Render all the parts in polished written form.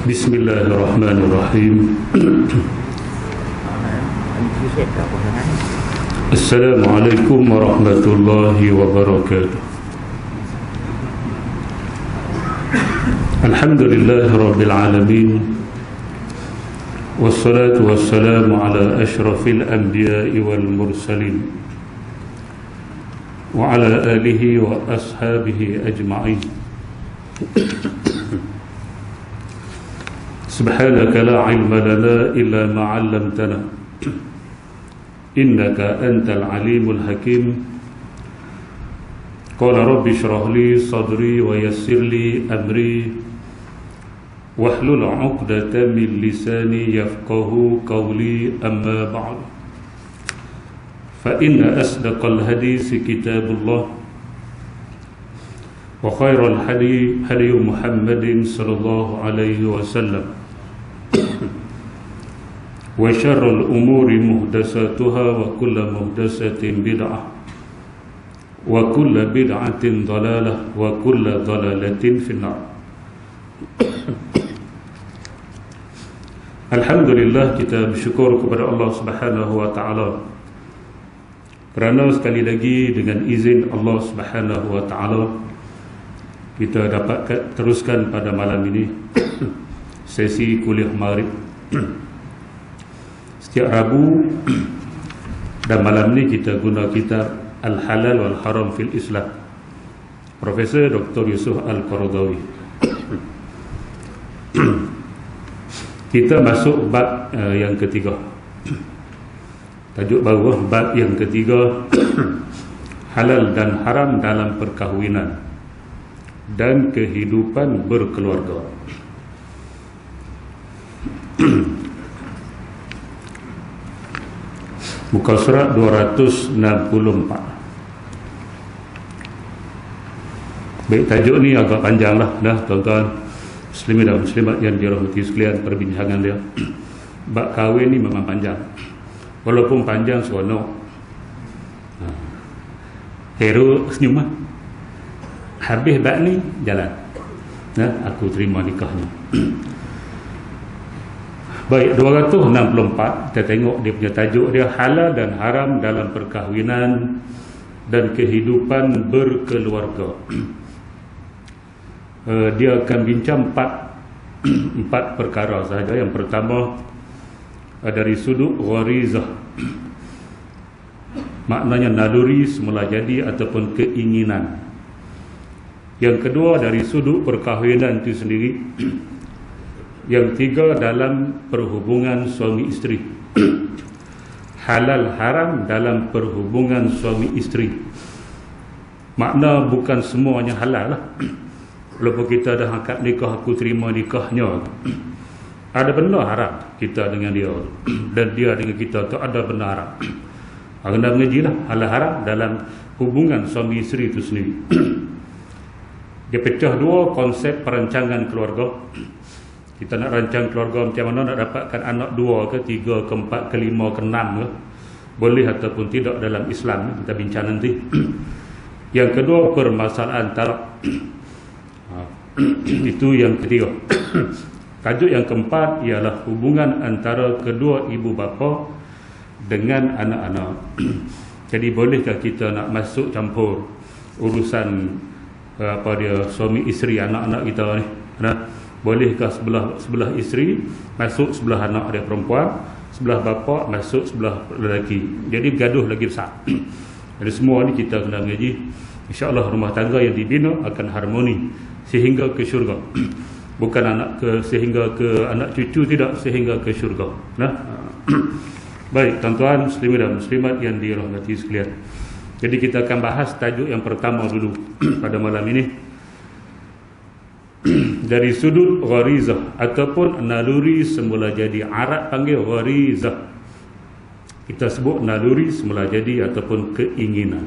Bismillahirrahmanirrahim. Assalamualaikum warahmatullahi wabarakatuh. Alhamdulillahi rabbil alamin. Wassalatu wassalamu ala ashrafil anbiya'i wal mursalin wa ala alihi wa ashabihi ajma'in. Subhanaka la ilma lana illa ma 'allamtana innaka antal alimul hakim. Qala rabbi shrah li sadri wa yassir li amri wahlul 'uqdatam min lisani yafqahu qawli, amma ba'd. Fa inna asdaqal hadisi kitabullah wa khairal hadi hadi Muhammadin sallallahu alaihi wasallam wa syarrul umuri muhdatsatuha wa kullu muhdatsatin bid'ah wa kullu bid'atin dhalalah wa kullu dhalalatin finnar. Alhamdulillah, kita bersyukur kepada Allah Subhanahu wa taala kerana sekali lagi dengan izin Allah Subhanahu wa taala kita dapat teruskan pada malam ini sesi kuliah Maghrib setiap Rabu, dan malam ini kita guna kitab Al-Halal wal Haram fil Islam, Profesor Dr. Yusuf Al-Qaradawi. Kita masuk bab yang ketiga. Tajuk bawah bab yang ketiga, halal dan haram dalam perkahwinan dan kehidupan berkeluarga. Muka surat 264. Baik, tajuk ni agak panjang lah dah tuan-tuan muslimin dan muslimat yang dirahmati sekalian. Perbincangan dia bab kahwin ni memang panjang, walaupun panjang seronok. Hero senyum lah. Habis bab ni jalan, aku terima nikahnya. Baik, 264 kita tengok dia punya tajuk dia, halal dan haram dalam perkahwinan dan kehidupan berkeluarga. Dia akan bincang empat perkara sahaja. Yang pertama dari sudut gharizah, maknanya naluri semula jadi ataupun keinginan. Yang kedua dari sudut perkahwinan itu sendiri. Yang tiga dalam perhubungan suami isteri, halal haram dalam perhubungan suami isteri. Makna bukan semuanya halal lah. Walaupun kita dah angkat nikah, aku terima nikahnya, ada benda haram kita dengan dia, dan dia dengan kita tu ada benda haram. Kena mengaji lah halal haram dalam hubungan suami isteri itu sendiri. Dia pecah dua konsep perancangan keluarga. Kita nak rancang keluarga macam mana, nak dapatkan anak 2 ke 3 ke 4 ke 5 ke 6 ke, boleh ataupun tidak dalam Islam, kita bincang nanti. Yang kedua permasalahan talak. Itu yang ketiga. Tajuk yang keempat ialah hubungan antara kedua ibu bapa dengan anak-anak. Jadi bolehkah kita nak masuk campur urusan suami isteri anak-anak kita ni? Bolehkah sebelah isteri masuk sebelah anak dia perempuan, sebelah bapa masuk sebelah lelaki, jadi gaduh lagi besar. Jadi semua ni kita kena mengaji. InsyaAllah rumah tangga yang dibina akan harmoni sehingga ke syurga. Bukan sehingga ke anak cucu, tidak, sehingga ke syurga. Baik tuan-tuan muslimin dan muslimat yang dirahmati sekalian, jadi kita akan bahas tajuk yang pertama dulu pada malam ini. Dari sudut gharizah ataupun naluri semula jadi. Arab panggil gharizah, kita sebut naluri semula jadi ataupun keinginan.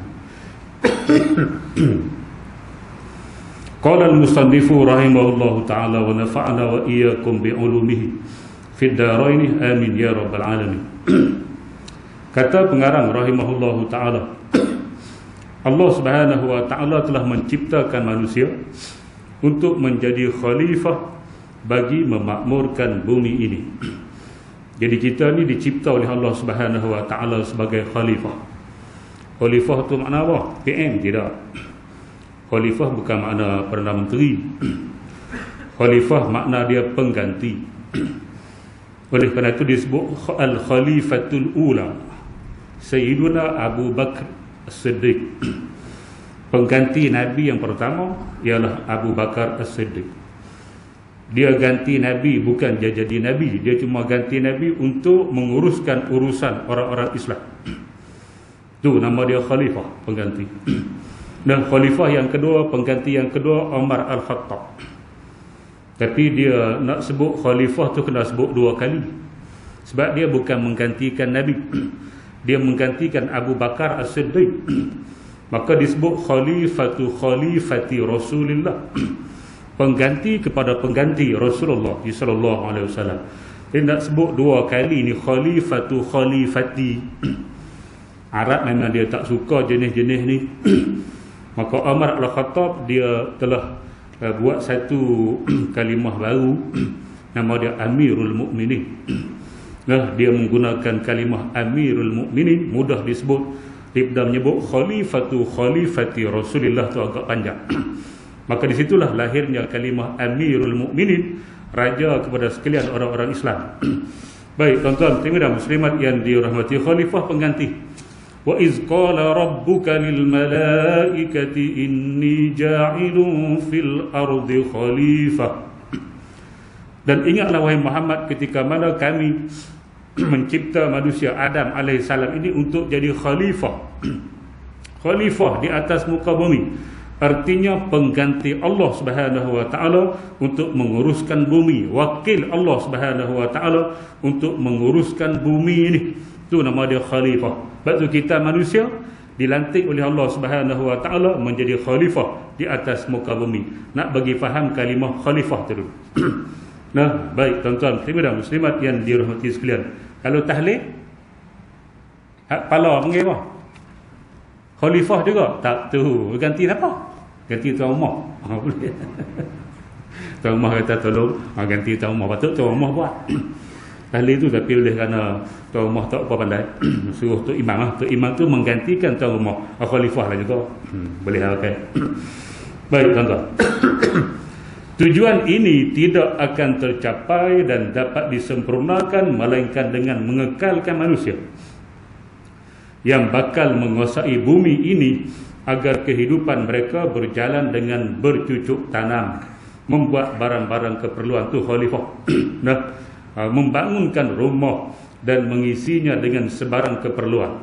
Qala al-musannifu rahimahullahu ta'ala wa nafa'na wa iyyakum bi'ulumihi fid daraini amin ya rabbal alamin. Kata pengarang rahimahullahu ta'ala, Allah Subhanahu wa ta'ala telah menciptakan manusia untuk menjadi khalifah bagi memakmurkan bumi ini. Jadi kita ni dicipta oleh Allah Subhanahu Wa Taala sebagai khalifah. Khalifah tu makna apa? PM tidak. Khalifah bukan makna Perdana Menteri. Khalifah makna dia pengganti. Oleh kerana itu disebut Al-Khalifatul Ula, Sayyiduna Abu Bakr As-Siddiq. Pengganti Nabi yang pertama ialah Abu Bakar As-Siddiq. Dia ganti Nabi, bukan dia jadi Nabi. Dia cuma ganti Nabi untuk menguruskan urusan orang-orang Islam. Tu nama dia khalifah, pengganti. Dan khalifah yang kedua, pengganti yang kedua, Umar Al-Khattab. Tapi dia nak sebut khalifah tu kena sebut dua kali. Sebab dia bukan menggantikan Nabi. Dia menggantikan Abu Bakar As-Siddiq. Maka disebut khalifati Rasulullah. Pengganti kepada pengganti Rasulullah sallallahu alaihi wasallam. Dia nak sebut dua kali ni khalifati. Arab memang dia tak suka jenis-jenis ni. Maka Umar Al-Khattab dia telah buat satu kalimah baru, nama dia Amirul Mukminin. Nah, dia menggunakan kalimah Amirul Mukminin, mudah disebut. Dia menyebut khalifati Rasulullah tu agak panjang. Maka disitulah lahirnya kalimah Amirul Mukminin, raja kepada sekalian orang-orang Islam. Baik tuan-tuan dan muslimat yang dirahmati, khalifah pengganti. Wa iz qala rabbuka lil malaikati inni ja'ilun fil ardi khalifah. Dan ingatlah wahai Muhammad ketika mana kami mencipta manusia Adam alaihissalam ini untuk jadi khalifah. Khalifah di atas muka bumi. Artinya pengganti Allah Subhanahu Wa Taala untuk menguruskan bumi. Wakil Allah Subhanahu Wa Taala untuk menguruskan bumi ini. Itu nama dia khalifah. Sebab tu kita manusia dilantik oleh Allah Subhanahu Wa Taala menjadi khalifah di atas muka bumi. Nak bagi faham kalimah khalifah tu dulu. Nah, baik tuan-tuan dan muslimat yang dirahmati sekalian. Kalau tahlil hak pala panggil apa? Khalifah juga? Tak tu. Ganti apa? Ganti tuan rumah. Boleh. Tuan rumah kata tolong ganti tuan rumah. Patut tuan rumah buat. Tahlil tu tapi oleh kerana tuan rumah tak apa pandai, suruh Tok Imam lah. Tok Imam tu menggantikan tuan rumah. Khalifah lah juga. Boleh okay. Baik tuan-tuan. Tujuan ini tidak akan tercapai dan dapat disempurnakan melainkan dengan mengekalkan manusia yang bakal menguasai bumi ini agar kehidupan mereka berjalan dengan bercucuk tanam, membuat barang-barang keperluan tu khalifah. Nah, membangunkan rumah dan mengisinya dengan sebarang keperluan.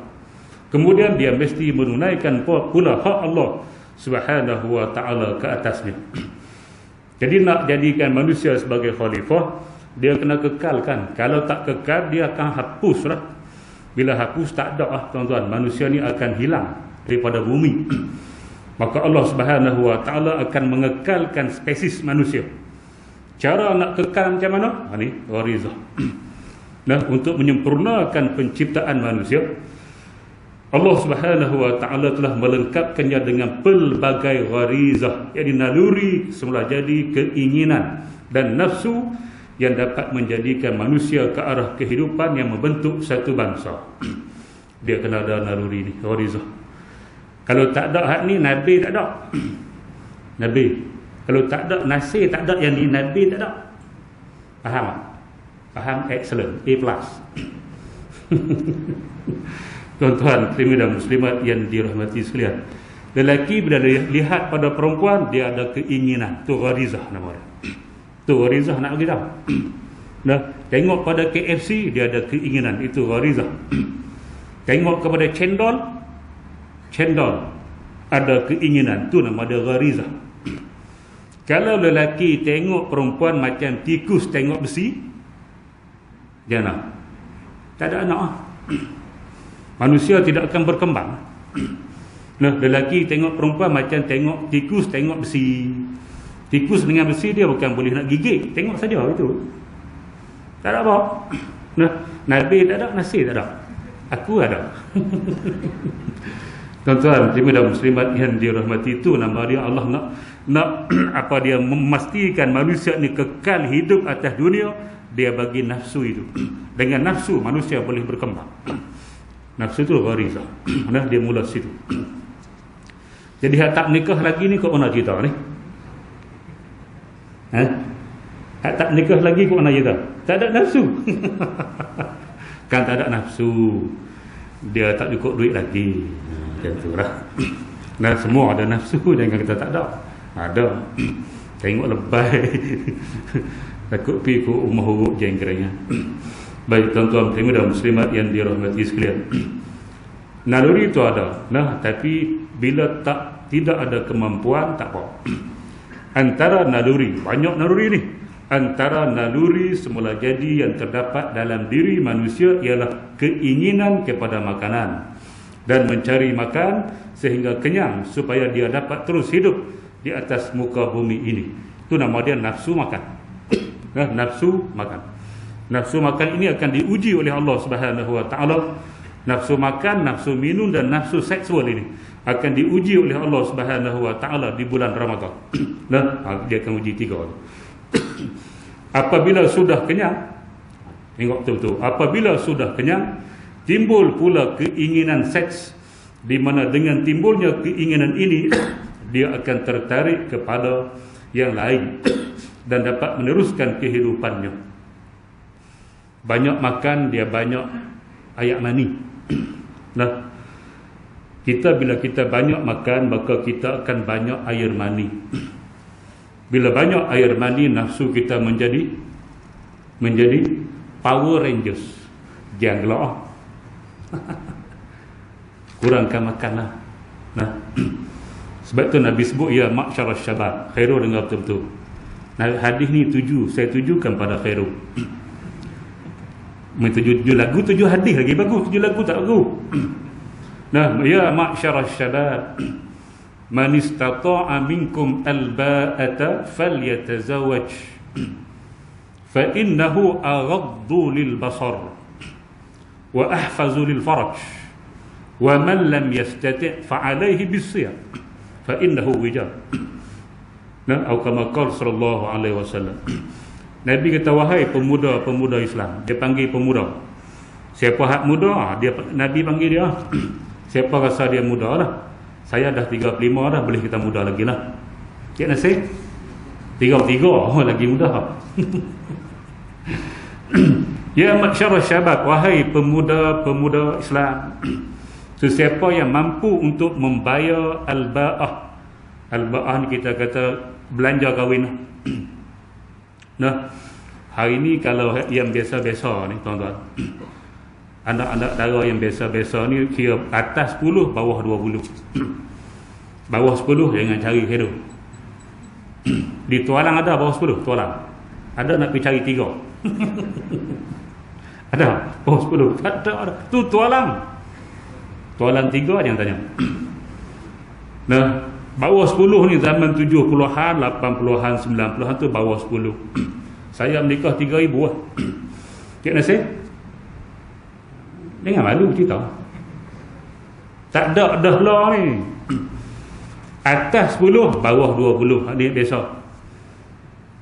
Kemudian dia mesti menunaikan pula hak Allah Subhanahu Wa Taala ke atasnya. Jadi nak jadikan manusia sebagai khalifah, dia kena kekalkan. Kalau tak kekal, dia akan hapuslah. Bila hapus, tak ada lah tuan-tuan, manusia ni akan hilang daripada bumi. Maka Allah Subhanahu Wa Taala akan mengekalkan spesies manusia. Cara nak kekal macam mana? Ni gharizah. Nah, untuk menyempurnakan penciptaan manusia, Allah Subhanahu Wa Taala telah melengkapkannya dengan pelbagai gharizah, yakni naluri, semula jadi keinginan dan nafsu yang dapat menjadikan manusia ke arah kehidupan yang membentuk satu bangsa. Dia kena ada naluri ni, gharizah. Kalau tak ada hak ni, Nabi tak ada. Nabi. Kalau tak ada, Nasir tak ada, yang ni Nabi tak ada. Faham tak? Faham? Excellent. A+. Tuan-tuan dan muslimat yang dirahmati sekalian, lelaki bila lihat pada perempuan, dia ada keinginan. Tu gharizah nama dia. Tu gharizah nak bagi tahu. Nah, tengok pada KFC, dia ada keinginan. Itu gharizah. Tengok kepada cendol ada keinginan. Tu nama dia gharizah. Kalau lelaki tengok perempuan macam tikus tengok besi, jangan. Tak ada anak. Manusia tidak akan berkembang. Nah, lelaki tengok perempuan macam tengok tikus tengok besi. Tikus dengan besi dia bukan boleh nak gigit, tengok saja itu. Tak ada apa. Nah, Nabi tak ada, Nasir tak ada. Aku ada. Tuan-tuan dan muslimat yang dirahmati, itu nama dia Allah nak nak apa dia memastikan manusia ni kekal hidup atas dunia, dia bagi nafsu itu. Dengan nafsu manusia boleh berkembang. Nafsu itu gharizah. Nah, dia mula situ. Jadi hak tak nikah lagi ni kok mana cerita ni? Hak tak nikah lagi kok mana cerita? Tak ada nafsu. Kan tak ada nafsu. Dia tak cukup duit lagi. Macam tu lah. Nah, semua ada nafsu, jangan kita tak ada. Ada. Tengok lebay. Takut pergi ke rumah huruf jengkeranya. Baik tuan-tuan dan muslimat yang dirahmati sekalian. Naluri itu ada. Nah, tapi bila tidak ada kemampuan, tak apa. Antara naluri, banyak naluri ni. Antara naluri semula jadi yang terdapat dalam diri manusia ialah keinginan kepada makanan dan mencari makan sehingga kenyang supaya dia dapat terus hidup di atas muka bumi ini. Itu nama dia nafsu makan. Nafsu makan. Nafsu makan ini akan diuji oleh Allah Subhanahu Wa Taala. Nafsu makan, nafsu minum dan nafsu seksual ini akan diuji oleh Allah Subhanahu Wa Taala di bulan Ramadan. Dia akan uji 3. Apabila sudah kenyang, tengok betul-betul, apabila sudah kenyang, timbul pula keinginan seks, di mana dengan timbulnya keinginan ini dia akan tertarik kepada yang lain dan dapat meneruskan kehidupannya. Banyak makan, dia banyak ayak mani. Nah, bila kita banyak makan, maka kita akan banyak air mani. Bila banyak air mani, nafsu kita menjadi Power Rangers. Jangan gelak. Kurangkan makanlah. Nah, sebab tu Nabi sebut ya ma'syarul syabab. Khairul dengar betul-betul. Nah, hadis ni saya tujukan pada Khairul. Tujuh lagu, 7 hadis lagi bagus, 7 lagu tak bagus. Nah, ya ma'syarul syabab, man istata'a minkum alba'ata falyatazawwaj fa innahu aghaddu lil basar wa ahfazu lil faraj wa man lam yastati' fa alayhi bis-siyam fa innahu wija. Nah, atau kama qala sallallahu alaihi wasallam. Nabi kata, wahai pemuda-pemuda Islam. Dia panggil pemuda. Siapa hak muda? Nabi panggil dia. Siapa rasa dia muda lah. Saya dah 35 dah, boleh kita muda lagi lah. Cik Nasir 33 lagi muda. Ya masyarul syabab, wahai pemuda-pemuda Islam. Sesiapa yang mampu untuk membayar al-ba'ah. Al-ba'ah ni kita kata belanja kahwin. Nah, hari ni kalau yang biasa-biasa ni tuan-tuan, anak-anak dara yang biasa-biasa ni kira atas 10, bawah 20. Bawah 10 jangan cari hidup. Di Tualang ada bawah 10, Tualang. Ada nak pergi cari 3. Ada bawah 10. Tak ada. Tu Tualang. Tualang 3 jangan tanya. Nah, bawah 10 ni zaman 70-an, 80-an, 90-an tu bawah 10. Saya menikah 3,000 lah. Cik Nasir, jangan malu cerita. Tak ada dah lah ni. Atas 10, bawah 20. Ini biasa.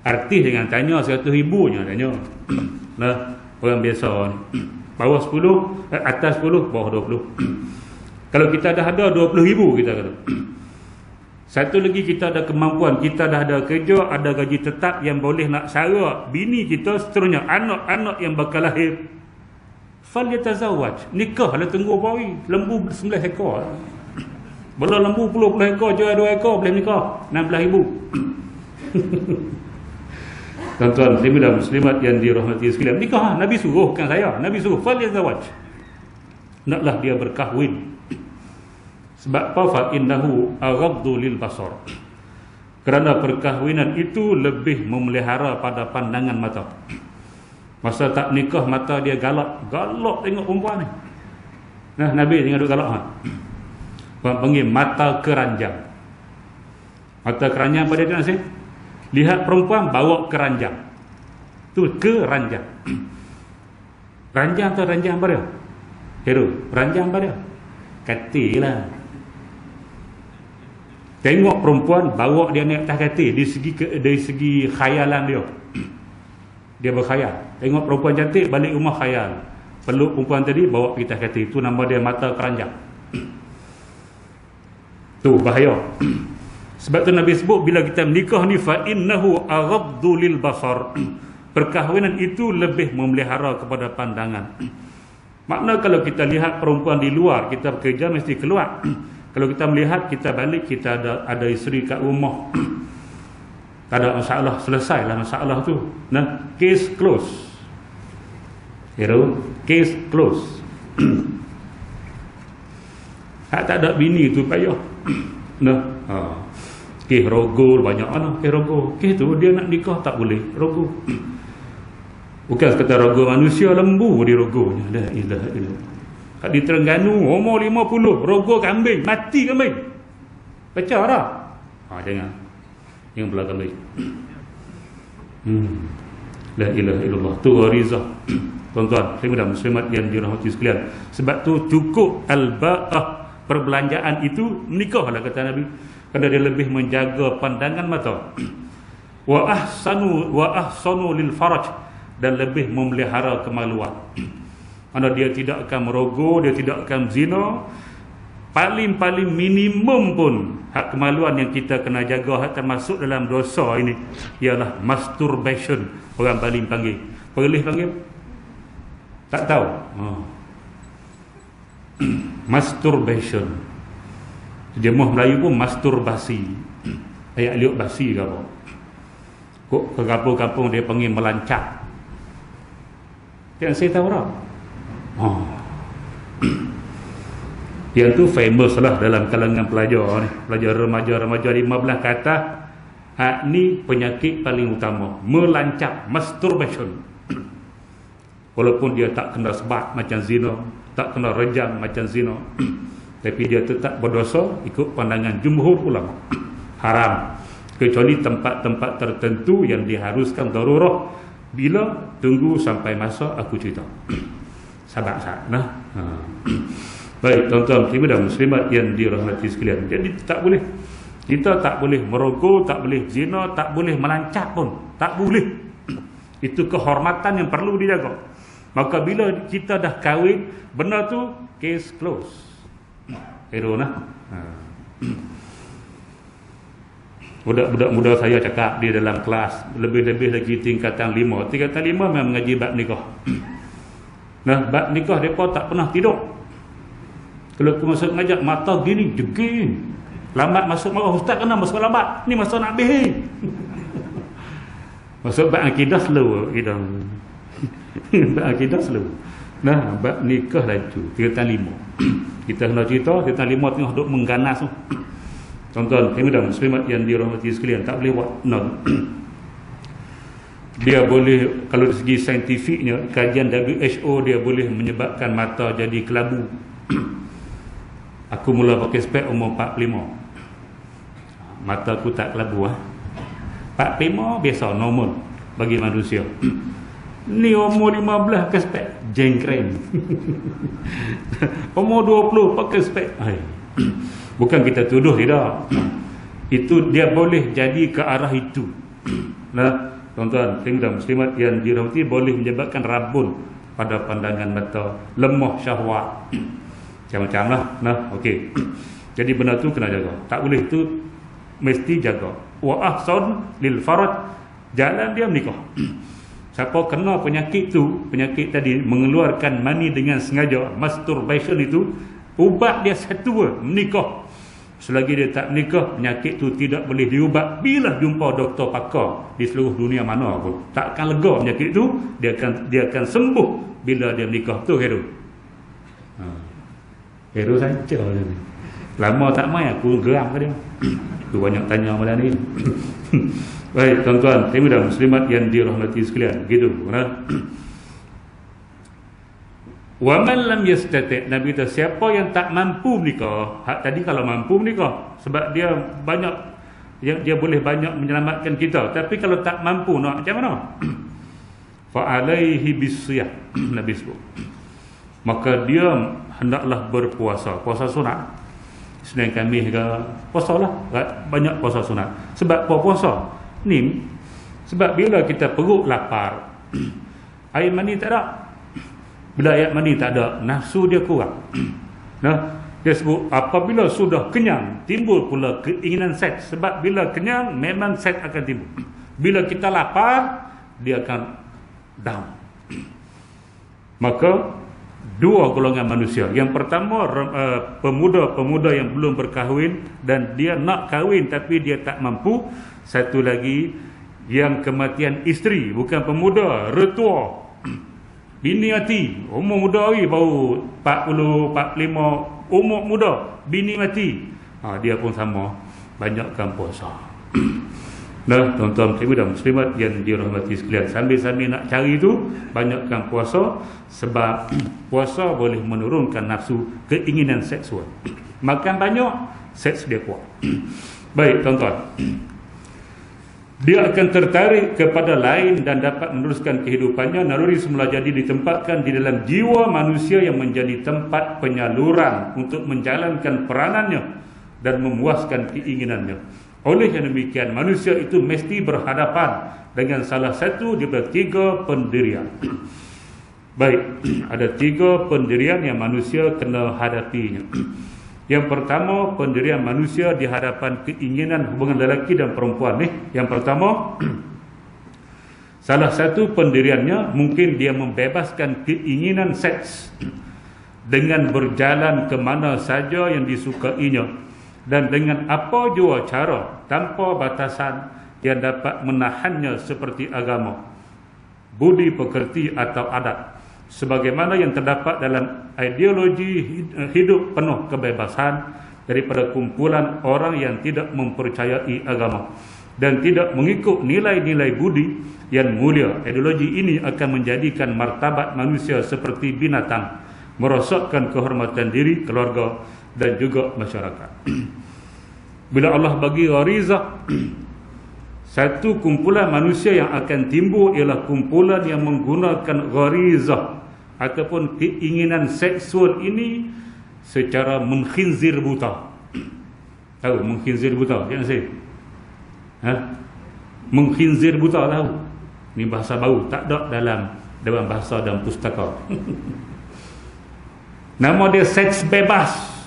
Artis jangan tanya 100,000 jangan tanya. Nah, orang biasa ni. Bawah 10, atas 10, bawah 20. Kalau kita dah ada 20,000 kita kata. Satu lagi kita ada kemampuan, kita dah ada kerja, ada gaji tetap yang boleh nak sara bini kita, seterusnya anak-anak yang bakal lahir. Falyatazawwaj, nikahlah tunggu apa lagi? Lembu 9 ekor. Bola lembu 10 ekor, jual 2 ekor boleh nikah 16,000. Tuan-tuan dan muslimat yang dirahmati sekalian, nikah Nabi suruh, bukan saya. Nabi suruh falyatazawwaj. Naklah dia berkahwin. Sebab apa? Fa innahu aghaddu lil basar. Kerana perkahwinan itu lebih memelihara pada pandangan mata. Masa tak nikah mata dia galak tengok perempuan ni. Nah, Nabi tengok duk galak ha. Orang panggil mata keranjang. Mata keranjang pada dia nasi. Lihat perempuan bawa keranjang. Tu keranjang. Ranjang tu ranjang apa dia? Hero, ranjang apa dia? Katilah. Tengok perempuan, bawa dia naik atas katil. Dari segi khayalan dia, dia berkhayal. Tengok perempuan cantik, balik rumah khayal. Peluk perempuan tadi, bawa pergi atas katil. Itu nama dia mata keranjang. Tu bahaya. Sebab tu Nabi sebut, bila kita menikah ni, fa innahu aghaddu lil basar. Perkahwinan itu lebih memelihara kepada pandangan. Makna kalau kita lihat perempuan di luar, kita bekerja mesti keluar. Kalau kita melihat, kita balik, kita ada isteri kat rumah, tak ada masalah, selesailah masalah tu. Nah, case close. Case close. Hak tak ada bini tu payah. Nah, kes rogol banyak mana, kes rogol. Kes tu dia nak nikah tak boleh, rogol. Bukan sekadar rogol manusia, lembu di rogolnya. La ilaha illallah. Kat di Terengganu umur 50, rogol kambing, mati kambing. Pecah dah. Jangan belah kambing. La ilaha illallah. Tu gharizah. Tuan-tuan, muslimat muslimat yang dirahmati sekalian. Sebab tu cukup al-ba'ah, perbelanjaan itu menikahlah kata Nabi. Kerana dia lebih menjaga pandangan mata. Wa ahsanu lil faraj, dan lebih memelihara kemaluan. Mana dia tidak akan merogoh, dia tidak akan zina. Paling-paling minimum pun hak kemaluan yang kita kena jaga, hak termasuk dalam dosa ini, ialah masturbation. Orang paling panggil, Perlis panggil, tak tahu. Masturbation. Terjemah Melayu pun masturbasi. Ayat liuk basi ke apa. Kok ke kampung-kampung dia panggil melancap. Yang saya tahu tak? Yang tu famous lah dalam kalangan pelajar ni. Pelajar remaja-remaja 15 ke atas. Hak ni penyakit paling utama, melancap, masturbation. Walaupun dia tak kena sebat macam zina, tak kena rejam macam zina, tapi dia tetap berdosa ikut pandangan jumhur ulama. Haram, kecuali tempat-tempat tertentu yang diharuskan darurah. Bila? Tunggu sampai masa aku cerita. Sabar nah. Baik, tuan-tuan dan muslimat yang dirahmati sekalian. Jadi tak boleh, kita tak boleh merogol, tak boleh zina, tak boleh melancap pun, tak boleh. Itu kehormatan yang perlu dijaga. Maka bila kita dah kahwin, benda tu case close. Budak-budak muda saya cakap di dalam kelas, lebih-lebih lagi tingkatan 5. Tingkatan 5 memang mengaji bab nikah. Nah, bab nikah mereka tak pernah tidur. Kalau aku masuk ngajak, mata gini, jeging. Lambat masuk, ustaz kena masuk lambat. Ni masa nak habis. Masuk bab akidah slow. Bab akidah slow. Nah, bab nikah laju. Tingkatan 5. Kita kena cerita, tingkatan 5 tengah duduk mengganas tu. Tuan-tuan, muslimat yang dirahmati sekalian, tak boleh buat. Dia boleh, kalau dari segi saintifiknya, kajian WHO, dia boleh menyebabkan mata jadi kelabu. Aku mula pakai spek umur 45. Mata aku tak kelabu. 45 biasa, normal bagi manusia. Ni umur 15 pakai spek, jengkren. Umur 20 pakai spek. Bukan kita tuduh, tidak. Itu dia boleh jadi ke arah itu. Nah, tuan-tuan dan muslimat yang dirahmati, boleh menyebabkan rabun pada pandangan mata, lemah syahwat, macam-macam lah. Nah, okey. Jadi benda tu kena jaga. Tak boleh tu, mesti jaga. Wa ahsan lil faraj, jalan dia menikah. Siapa kena penyakit tu, penyakit tadi mengeluarkan mani dengan sengaja, masturbation itu, ubat dia satu, menikah. Selagi dia tak menikah, penyakit tu tidak boleh diubat. Bila jumpa doktor pakar di seluruh dunia mana pun, tak akan lega penyakit tu. Dia akan sembuh bila dia menikah. Tu hero. Hero saja. Lama tak main, aku geram ke dia. Aku banyak tanya malam ni. Baik, tuan-tuan dan muslimat yang dirahmati sekalian, gitu. Wa man lam yastati', Nabi kata, siapa yang tak mampu menikah. Hak tadi kalau mampu menikah, sebab dia banyak, dia boleh banyak menyelamatkan kita. Tapi kalau tak mampu, nak macam mana? Fa alaihi bisiyah, Nabi sebut, maka dia hendaklah berpuasa, puasa sunat. Senin Khamis ke, puasa lah. Banyak puasa sunat. Sebab apa puasa? Ni, sebab bila kita perut lapar, air mani tak ada. Bila air mani tak ada, nafsu dia kurang. Nah, dia sebut apabila sudah kenyang, timbul pula keinginan seks. Sebab bila kenyang, memang seks akan timbul. Bila kita lapar, dia akan down. Maka dua golongan manusia. Yang pertama, pemuda-pemuda yang belum berkahwin dan dia nak kahwin tapi dia tak mampu. Satu lagi, yang kematian isteri, bukan pemuda, retua, bini mati, umur muda lagi, baru 40, 45, umur muda, bini mati. Dia pun sama, banyakkan puasa. Nah, tuan-tuan dan muslimat yang dirahmati sekalian, sambil-sambil nak cari tu, banyakkan puasa. Sebab puasa boleh menurunkan nafsu, keinginan seksual. Makan banyak, seks dia kuat. Baik, tuan-tuan, dia akan tertarik kepada lain dan dapat meneruskan kehidupannya. Naluri semula jadi ditempatkan di dalam jiwa manusia yang menjadi tempat penyaluran untuk menjalankan peranannya dan memuaskan keinginannya. Oleh yang demikian, manusia itu mesti berhadapan dengan salah satu daripada 3 pendirian. Baik, ada 3 pendirian yang manusia kena hadapinya. Yang pertama, pendirian manusia di hadapan keinginan hubungan lelaki dan perempuan. Yang pertama, salah satu pendiriannya mungkin dia membebaskan keinginan seks dengan berjalan ke mana saja yang disukainya dan dengan apa jua cara, tanpa batasan yang dapat menahannya seperti agama, budi pekerti atau adat, sebagaimana yang terdapat dalam ideologi hidup penuh kebebasan daripada kumpulan orang yang tidak mempercayai agama dan tidak mengikut nilai-nilai budi yang mulia. Ideologi ini akan menjadikan martabat manusia seperti binatang, merosakkan kehormatan diri, keluarga dan juga masyarakat. Bila Allah bagi gharizah, satu kumpulan manusia yang akan timbul ialah kumpulan yang menggunakan gharizah ataupun keinginan seksual ini secara mengkhinzir buta. Tahu mengkhinzir buta? Jangan saya. Mengkhinzir buta tahu? Ini bahasa baru, tak ada dalam bahasa dan pustaka. Nama dia seks bebas.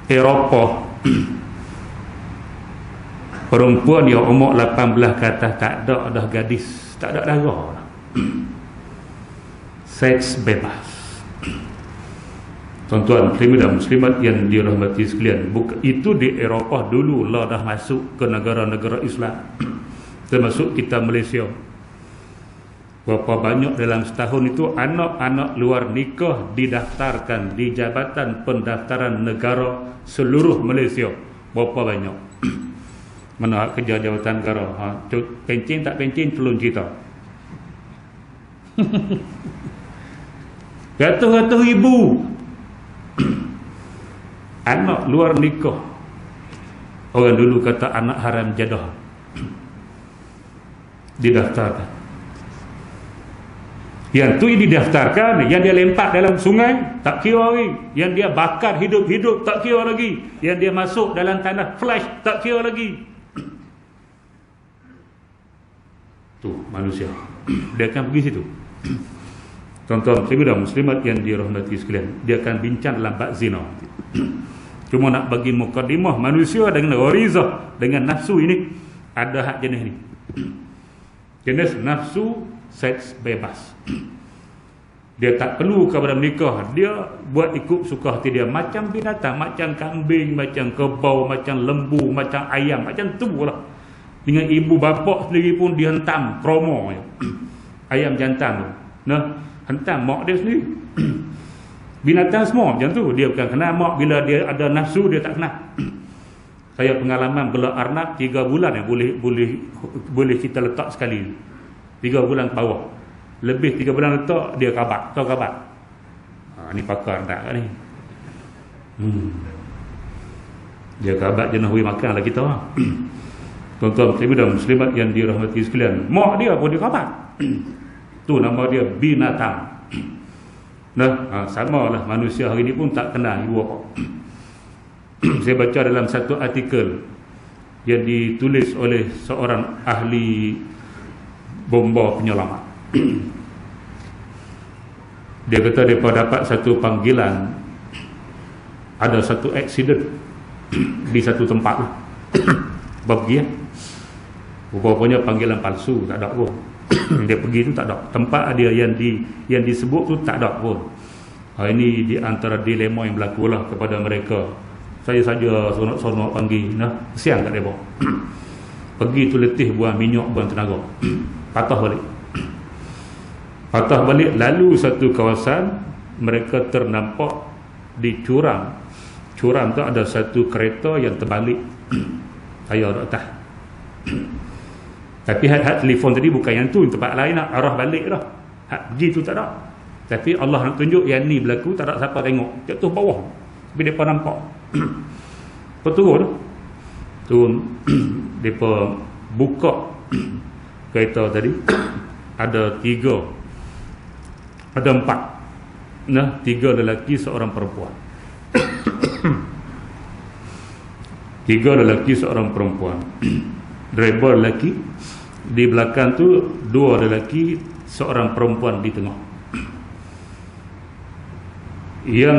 Eropah, perempuan yang umur 18 ke atas tak ada dah gadis, tak ada darah. Seks bebas. Tuan-tuan dan muslimat yang dirahmati sekalian, itu di Eropah dulu lah dah masuk ke negara-negara Islam, termasuk kita Malaysia. Berapa banyak dalam setahun itu anak-anak luar nikah didaftarkan di Jabatan Pendaftaran Negara seluruh Malaysia. Berapa banyak? Mana kerja Jabatan Negara? Pencen tak pencen, tolong cerita. Ratus-ratus ribu anak luar nikah. Orang dulu kata anak haram jadah, didaftarkan. Yang tu didaftarkan, yang dia lempak dalam sungai tak kira lagi, yang dia bakar hidup-hidup tak kira lagi, yang dia masuk dalam tanah flash tak kira lagi. Tu manusia, dia akan pergi situ. Tuan-tuan dan muslimat yang dirahmati sekalian, dia akan bincang dalam bab zina. Cuma nak bagi mukadimah, manusia dengan gharizah, dengan nafsu ini ada hak jenis ni. Jenis nafsu seks bebas. Dia tak perlu kepada menikah, dia buat ikut suka hati dia, macam binatang, macam kambing, macam kebau, macam lembu, macam ayam, macam tu lah. Dengan ibu bapa sendiri pun dihentam kromo ayam jantan tu. Nah, hentam mak dia sendiri. Binatang semua macam tu, dia bukan kenal mak. Bila dia ada nafsu, dia tak kenal. Saya pengalaman bela arnab 3 bulan boleh kita letak sekali. 3 bulan ke bawah. Lebih 3 bulan letak, dia kabat. Tahu kabat? Ni pakar tak ni. Dia kabat jenis hui makan lah kita. Tuan-tuan dan muslimat yang dirahmati sekalian, mak dia pun dia kabat. Tu nama dia binatang. Sama lah manusia hari ni pun tak kenal ibu bapa. Saya baca dalam satu artikel yang ditulis oleh seorang ahli bomba penyelamat. Dia kata mereka dapat satu panggilan, ada satu aksiden di satu tempat lah. Pergi rupanya panggilan palsu, tak ada pun. Dia pergi tu tak ada, tempat dia yang disebut tu tak ada pun. Ini di antara dilema yang berlaku lah kepada mereka. Saya saja sonok-sonok panggil, kesian kat mereka. Pergi tu letih buang minyak, buang tenaga. Patah balik, lalu satu kawasan mereka ternampak di curang tu ada satu kereta yang terbalik. Saya ada atas. Tapi hat telefon tadi bukan yang tu, tempat lain nak arah balik dah. Hat pergi tu tak ada. Tapi Allah nak tunjuk yang ni berlaku, tak ada siapa tengok. Jatuh bawah. Tapi mereka nampak. Turun. Mereka buka kereta tadi. Ada 4. 3 lelaki, seorang perempuan. 3 lelaki, seorang perempuan. Driver lelaki, di belakang tu 2 lelaki, seorang perempuan di tengah. Yang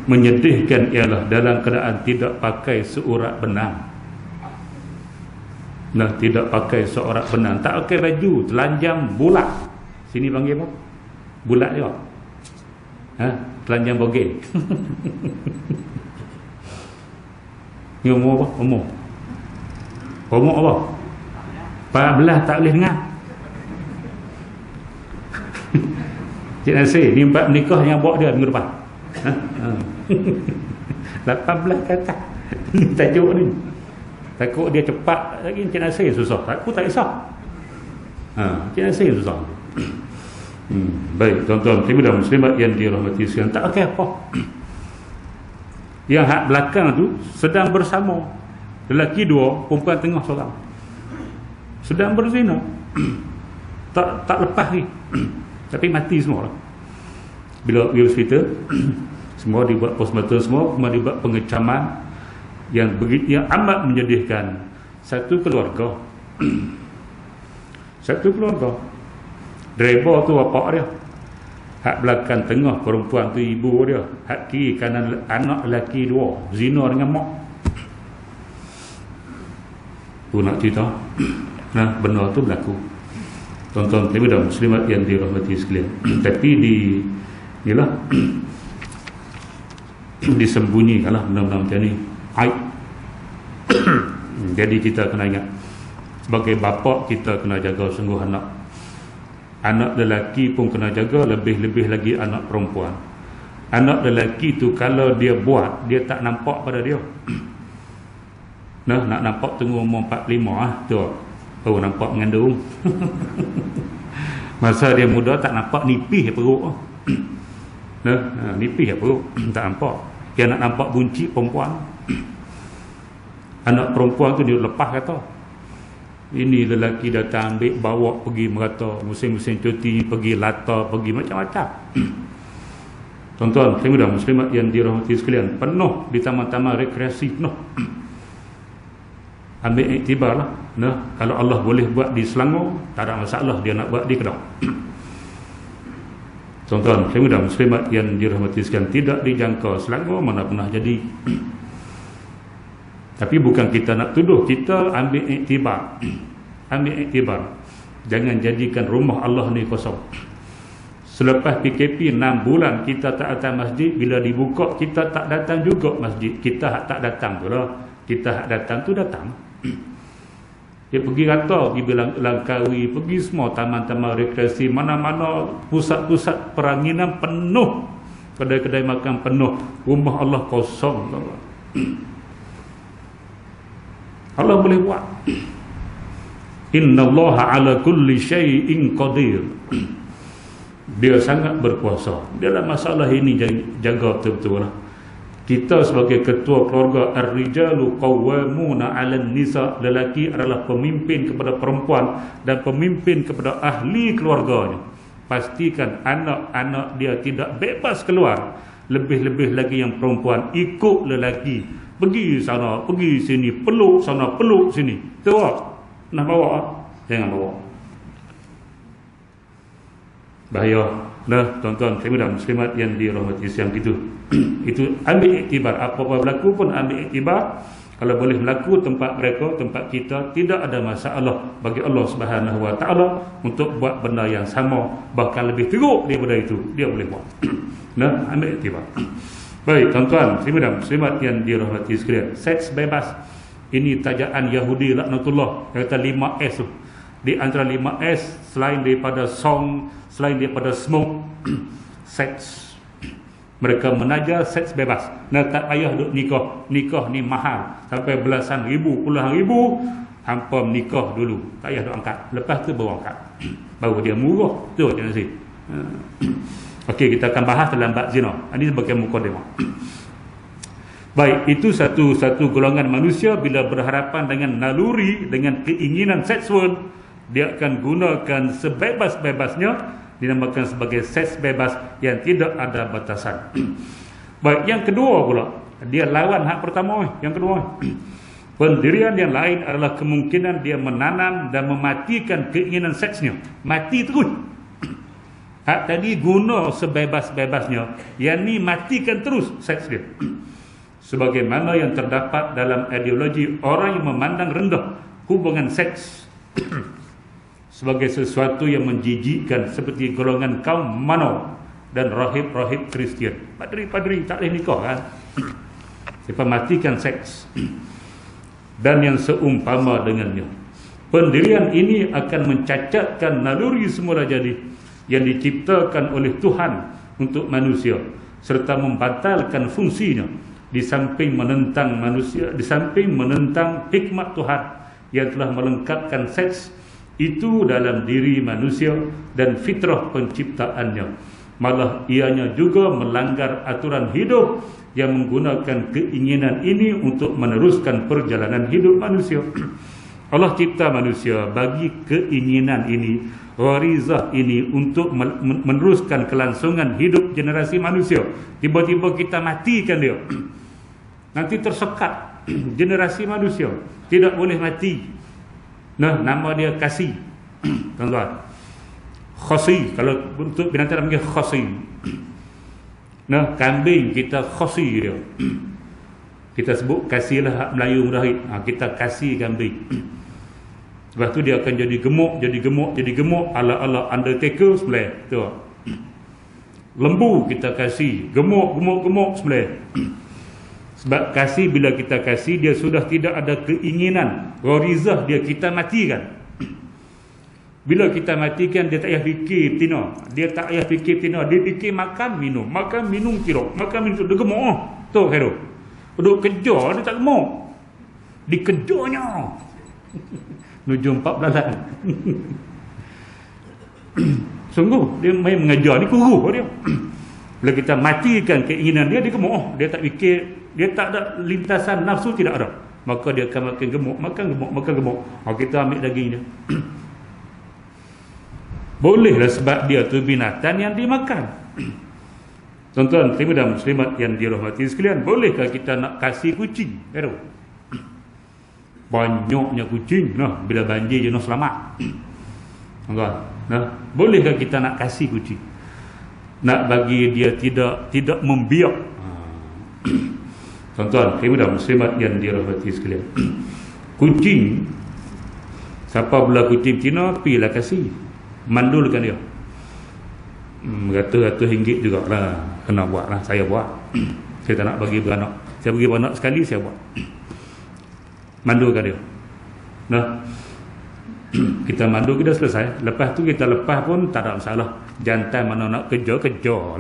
menyedihkan ialah dalam keadaan tidak pakai seurat benang. Tidak pakai seurat benang, tak pakai baju, telanjang bulat. Sini panggil apa? Bulat juga. Telanjang bogel. Ni umur apa? Umur apa? 14 tak boleh dengar. Cik Nasir, ni 4 menikah yang bawa dia minggu depan. 18 kata. Ni tajuk ni. Takut dia cepat lagi, Cik Nasir susah. Aku tak kisah. Cik Nasir susah. Baik, tuan-tuan muslimin dan muslimat yang dirahmati sekalian, tak pakai apa. Yang hak belakang tu sedang bersama. Lelaki 2, perempuan tengah seorang. Sedang berzina. tak lepas ni. Tapi mati semua lah. Bila pergi hospital, semua dibuat postmortem, semua dibuat pengecaman yang amat menyedihkan. Satu keluarga. Driver tu bapak dia, hak belakang tengah perempuan tu ibu dia, hak kiri kanan anak lelaki 2 zina dengan mak. Tu nak cerita. Benda tu berlaku. Tuan-tuan dan muslimat yang dirahmati sekalian. Tapi inilah disembunyikanlah benda-benda macam ni. Aib. Jadi kita kena ingat, sebagai bapa kita kena jaga sungguh anak. Anak lelaki pun kena jaga, lebih-lebih lagi anak perempuan. Anak lelaki tu kalau dia buat, dia tak nampak pada dia. Nak nampak tunggu umur 45 tu. Oh, nampak mengandung. Masa dia muda tak nampak, nipih perut. Nipih perut, tak nampak. Dia nak nampak bunci perempuan. Anak perempuan tu dia lepas kata, ini lelaki datang ambil, bawa pergi merata, musim-musim cuti, pergi lata, pergi macam-macam. Tuan-tuan dan muslimat yang dirahmati sekalian, penuh di taman-taman rekreasi penuh. Ambil iktibar lah. Kalau Allah boleh buat di Selangor, tak ada masalah dia nak buat di Kedah. Tuan-tuan dan muslimat yang dirahmati sekalian, tidak dijangka Selangor mana pernah jadi. Tapi bukan kita nak tuduh, kita ambil iktibar. Jangan jadikan rumah Allah ni kosong. Selepas PKP 6 bulan kita tak datang masjid, bila dibuka kita tak datang juga masjid. Kita tak datang tu lah. Kita datang tu datang. Dia pergi rata, pergi Langkawi, pergi semua taman-taman rekreasi, mana-mana pusat-pusat peranginan penuh, kedai-kedai makan penuh, rumah Allah kosong. Allah boleh buat. Innallaha ala kulli syai'in qadir. Dia sangat berkuasa. Dalam masalah ini jaga betul-betul lah. Kita sebagai ketua keluarga, ar-rijalu qawwamuna 'alan nisa, lelaki adalah pemimpin kepada perempuan dan pemimpin kepada ahli keluarganya. pastikan anak-anak dia tidak bebas keluar. Lebih-lebih lagi yang perempuan ikut lelaki, pergi sana, pergi sini, peluk sana, peluk sini. Tahu? Nak bawa? Jangan bawa. Bahaya. Nah, tuan-tuan, muslimin muslimat yang dirahmati siang itu. Itu ambil iktibar. Apa-apa berlaku pun ambil iktibar. Kalau boleh berlaku tempat mereka, tempat kita, tidak ada masalah bagi Allah Subhanahu Wa Taala untuk buat benda yang sama, bahkan lebih teruk daripada itu, dia boleh buat. Nah, ambil iktibar. Baik, tuan-tuan, muslimat yang dirahmati sekalian. Seks bebas. Ini tajaan Yahudi laknatullah. Kata 5S tu. Di antara 5S, selain daripada song, selain daripada smoke, seks. Mereka menajar seks bebas. Nah, tak payah duk nikah. Nikah ni mahal. Sampai belasan ribu, puluhan ribu. Hampa menikah dulu. Tak payah duk angkat. Lepas tu baru angkat. Baru dia murah. Tu je nasi. Okey, kita akan bahas dalam bab zina. Ini sebagai mukadimah. Baik, itu satu golongan manusia bila berhadapan dengan naluri, dengan keinginan seksual, dia akan gunakan sebebas-bebasnya, dinamakan sebagai seks bebas yang tidak ada batasan. Baik, yang kedua pula, dia lawan hak pertama. Yang kedua, pendirian yang lain adalah kemungkinan dia menanam dan mematikan keinginan seksnya. Mati terus. Hak tadi guna sebebas-bebasnya, yang ni matikan terus seks dia. Sebagaimana yang terdapat dalam ideologi orang yang memandang rendah hubungan seks sebagai sesuatu yang menjijikkan, seperti golongan kaum Mano dan rahib-rahib Kristian. Padri-padri tak boleh nikah kan? Siapa matikan seks. Dan yang seumpama dengannya. Pendirian ini akan mencacatkan naluri semula jadi yang diciptakan oleh Tuhan untuk manusia, serta membatalkan fungsinya, di samping menentang manusia, di samping menentang hikmat Tuhan yang telah melengkapkan seks itu dalam diri manusia dan fitrah penciptaannya. Malah ianya juga melanggar aturan hidup yang menggunakan keinginan ini untuk meneruskan perjalanan hidup manusia. Allah cipta manusia bagi keinginan ini, gharizah ini, untuk meneruskan kelangsungan hidup generasi manusia. Tiba-tiba kita matikan dia, nanti tersekat generasi manusia, tidak boleh mati. Nah, nama dia kasih. Tuan-tuan, khasi. Kalau untuk binatang panggil khasi. Nah, kambing kita khasi dia. Kita sebut kasihlah hak Melayu mudahid. Kita kasih kambing. Lepas tu dia akan jadi gemuk, jadi gemuk, jadi gemuk, ala-ala Undertaker sebelah tu. Lembu kita kasih, gemuk, gemuk, gemuk sebelah. Sebab kasih, bila kita kasih, dia sudah tidak ada keinginan, gharizah dia, kita matikan. Bila kita matikan, dia tak payah fikir tina. Dia tak payah fikir tina. Dia fikir makan, minum tidak. Makan, minum dia gemuk. Tu kira. Duduk kejar, dia tak gemuk. Dikejarnya. Menuju 4 belasan. Sungguh, dia main mengajar, dia kuruh dia. Bila kita matikan keinginan dia, dia gemuk. Dia tak fikir, dia tak ada lintasan nafsu, tidak ada. Maka dia akan makan gemuk, makan gemuk, makan gemuk. Kita ambil daging dia. Bolehlah sebab dia tu binatang yang dimakan. Tuan-tuan, muslimin dan muslimat yang dirahmati sekalian, bolehkah kita nak kasih kucing? Kira banyaknya kucing, nah, bila banjir je nak selamat. Tuan-tuan, nah, bolehkah kita nak kasih kucing? Nak bagi dia tidak membiak. Tuan-tuan, muslimin dan muslimat yang dirahmati sekalian, kucing, siapa belah kucing Cina, pilah kasih, mandulkan dia. Ratus-ratus ringgit jugalah kena buat lah. Saya buat. Saya tak nak bagi beranak. Saya bagi beranak sekali, saya buat. Mandulkan dia. Nah, kita mandul, kita selesai. Lepas tu kita lepas pun tak ada masalah. Jantan mana nak kejar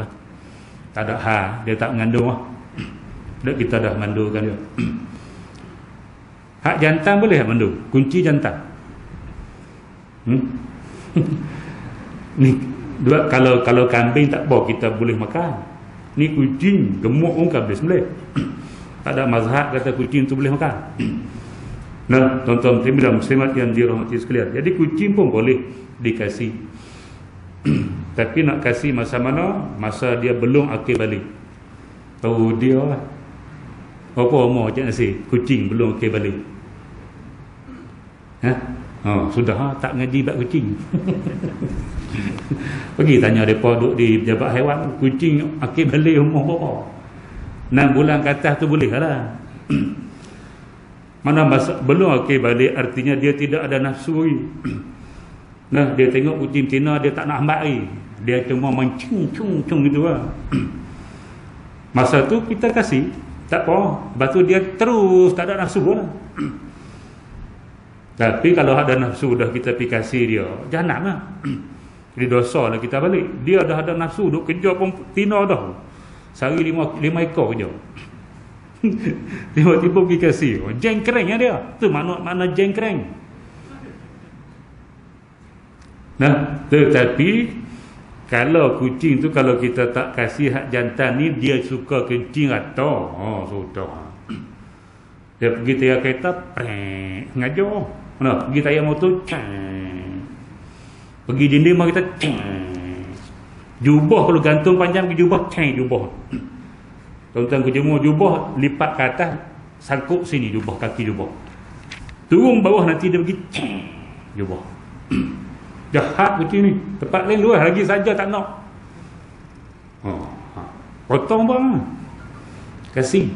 lah. Tak ada hal, dia tak mengandung lah. Kita dah mandulkan dia. Hak jantan boleh tak mandul? Kunci jantan. Ni dua, kalau kambing tak apa, kita boleh makan. Ni kucing gemuk pun kan boleh sembelih. Tak ada mazhab kata kucing tu boleh makan. Nah, tuan-tuan muslimin dan muslimat yang dirahmati sekalian, jadi kucing pun boleh dikasih. Tapi nak kasih masa mana? Masa dia belum akil balik. Tahu dia lah. Berapa umur je nasi? Kucing belum akil balik. Sudah tak ngaji bab kucing. Pergi tanya mereka duduk di pejabat haiwan, kucing akil balik umur berapa? 6 bulan ke atas tu boleh lah. Mana masa belum akil balik, artinya dia tidak ada nafsu. Nah, dia tengok kucing Cina, dia tak nak hambat air, dia cuma mencung gitu lah. Masa tu kita kasih, tak apa. Lepas tu dia terus tak ada nafsu lah. Tapi kalau ada nafsu dah kita pergi kasih dia, jahanam lah. Jadi dosa lah kita balik. Dia dah ada nafsu, duk kejar pun Tina dah. Sehari 5 ekor je. Tiba-tiba pergi kasih, jengkreng ya dia. Tu mana jengkreng. Nah, tetapi kalau kucing tu, kalau kita tak kasih hak jantan ni, dia suka kencing atau sudah. Dia pergi tayar kereta, ngajar. Mana? Pergi tayar motor, pergi dinding mari kita, jubah kalau gantung panjang pergi jubah, jubah. Tuan-tuan kejemur jubah, lipat ke atas, sangkut sini jubah, kaki jubah. Turun bawah nanti dia pergi jubah. Jahat kucing ni. Tempat lain luas lagi saja tak nak. Potong bang. Kasih.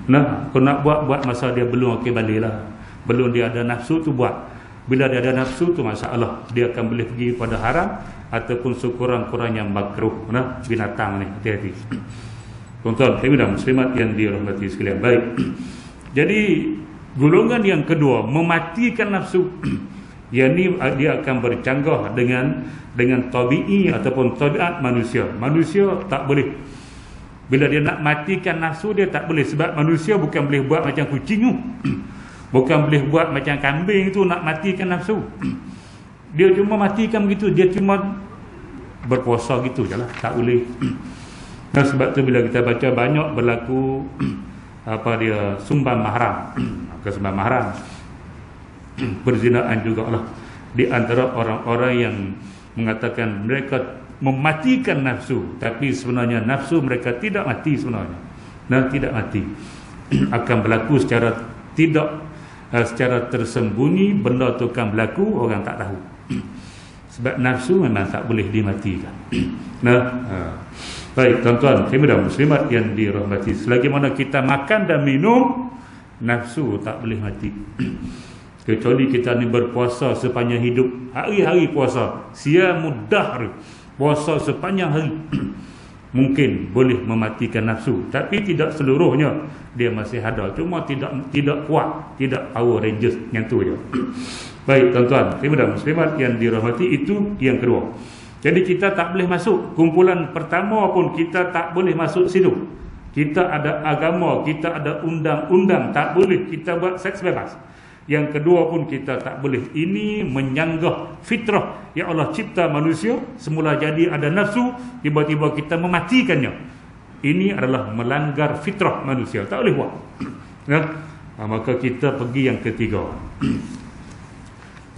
Nah, kau nak buat masa dia belum akil balik lah. Belum dia ada nafsu tu buat. Bila dia ada nafsu tu masalah. Dia akan boleh pergi pada haram ataupun sekurang-kurangnya makruh. Nah, binatang ni, hati-hati. Tuan-tuan, hadirin muslimat yang dirahmati sekalian. Baik. Jadi golongan yang kedua, mematikan nafsu. Yang ni dia akan bercanggah dengan tabi'i ataupun tabiat manusia. Manusia tak boleh. Bila dia nak matikan nafsu, dia tak boleh. Sebab manusia bukan boleh buat macam kucing tu. Bukan boleh buat macam kambing tu nak matikan nafsu. Dia cuma matikan begitu. Dia cuma berpuasa gitu je lah. Tak boleh. Nah, sebab tu bila kita baca banyak berlaku sumban mahram. Kesumban mahram, perzinaan jugalah di antara orang-orang yang mengatakan mereka mematikan nafsu, tapi sebenarnya nafsu mereka tidak mati sebenarnya. Nah, tidak mati. Akan berlaku secara tersembunyi, benda tu akan berlaku, orang tak tahu. Sebab nafsu memang tak boleh dimatikan. Baik, tuan-tuan, hadirin muslimat yang dirahmati, selagi mana kita makan dan minum, nafsu tak boleh mati. Kecuali kita ni berpuasa sepanjang hidup, hari-hari puasa, siamud dahr, puasa sepanjang hari, mungkin boleh mematikan nafsu, tapi tidak seluruhnya. Dia masih ada, cuma tidak kuat, tidak Power Rangers yang tu je. Baik, tuan-tuan, hadirin muslimat yang dirahmati, itu yang kedua. Jadi kita tak boleh masuk kumpulan pertama pun, kita tak boleh masuk situ. Kita ada agama, kita ada undang-undang, tak boleh kita buat seks bebas. Yang kedua pun kita tak boleh. Ini menyanggah fitrah yang Allah cipta manusia. Semula jadi ada nafsu, tiba-tiba kita mematikannya. Ini adalah melanggar fitrah manusia, tak boleh buat. Maka kita pergi yang ketiga.